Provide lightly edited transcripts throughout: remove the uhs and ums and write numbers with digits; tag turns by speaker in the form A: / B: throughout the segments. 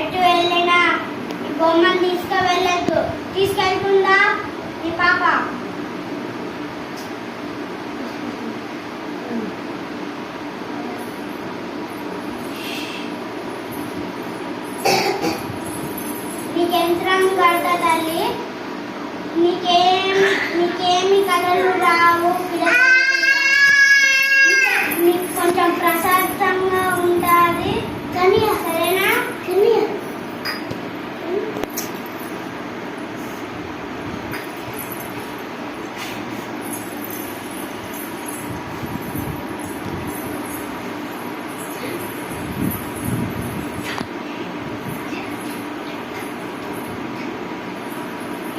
A: ఎటు వెళ్ళినా ఈ బొమ్మను తీసుకువెళ్ళద్దు. తీసుకెళ్తుందా నీ పాప? నీకెంత రంగు కడతా తల్లి? నీకేమి కథలు రావు. నీకు కొంచెం ప్రశాంతంగా ఉంటుంది కానీ సరేనా?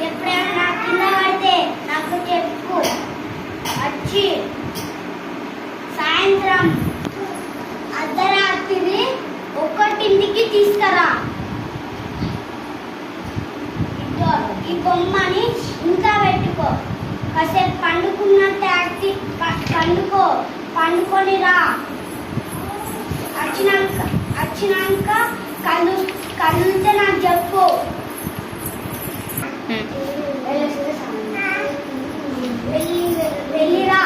A: ఎప్పుడైనా కింద పడితే నాకు చెప్పు. వచ్చి సాయంత్రం అర్ధరాత్రి 1ంటికి తీసుకురా. ఈ బొమ్మని ఇంకా పెట్టుకో. కాసేపు పండుకున్నట్టు యాక్టి పండుకొని రా. వచ్చినాక కళ్ళుంటే నాకు చెప్పు. వెళ్ళిరా.